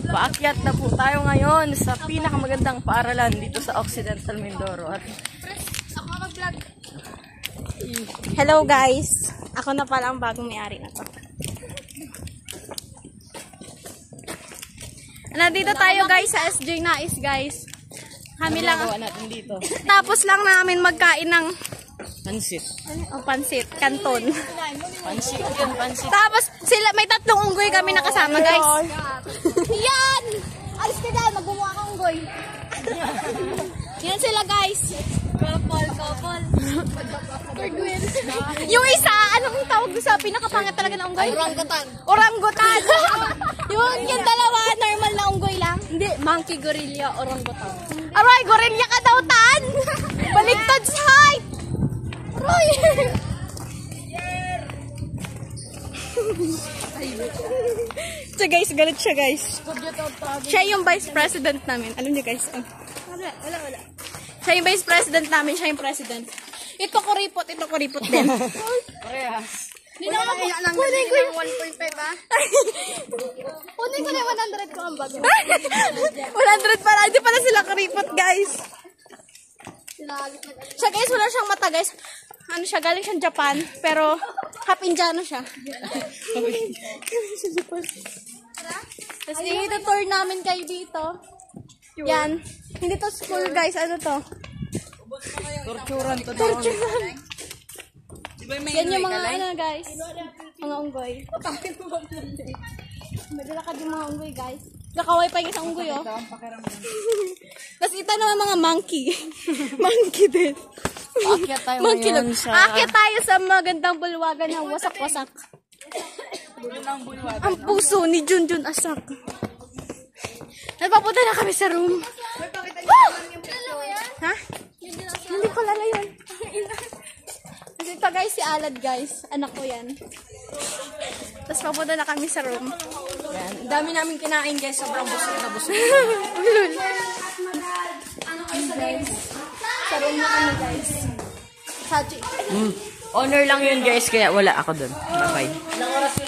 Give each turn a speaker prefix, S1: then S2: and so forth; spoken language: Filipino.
S1: Paakyat na po tayo ngayon sa pinakamagandang paaralan dito sa Occidental Mindoro. At
S2: hello guys, ako na pala ang bagong may-ari na to. Nandito tayo guys sa SJ Nais guys. Kami lang
S1: natin dito.
S2: Tapos lang namin magkain ng
S1: Pansit.
S2: pansit, kanton.
S1: Pansit yun, pansit.
S2: Tapos sila may tatlong unggoy kami nakasama guys. Yan! Alis ka dyan, magbubuha ka unggoy. Yan sila guys. Couple. Yung isa, anong tawag sa pinakapangit talaga na unggoy? Orangutan. Yung dalawa, normal na unggoy lang.
S1: Hindi, monkey, gorilla, orangutan.
S2: Aray, gorilla ka daw, Tan! Baligtad sa height! Aray! So guys, galit siya guys. Siya yung vice president namin. Alam niyo guys. Wala. Siya yung vice president namin, siya yung president. Ito kuripot din.
S1: Parehas.
S2: Kunin ko yung 1.5 ah. Kunin ko na yung 100 ko ang bago. 100 pala. Hindi pala sila kuripot guys. Siya guys, wala siyang mata guys. Ano siya, galing siyang Japan. Pero half Indiano siya. Tapos i-tour namin kayo dito. Yan. Hindi to school guys. Ano to?
S1: Torturan to daw.
S2: Yan yung mga ano guys. Mga unggoy. Madala ka yung mga unggoy guys. Nakaway pa yung isang unggoy oh. Tapos ito naman mga monkey. Monkey din.
S1: Paakyat tayo ngayon sa...
S2: Aakyat tayo sa magandang bulwagan ng wasak-wasak. Ang puso ni Junjun Asak. Nagpapunta na kami sa room. Ha? Hindi ko lala yun. Kasi ito guys, si Alad guys. Anak ko yan. Tapos papunta na kami sa room.
S1: Yan. Ang dami namin kinain guys. Sobrang busog na busog.
S2: Sa room na kami guys.
S1: Honor lang yun guys. Kaya wala ako dun. Bye-bye.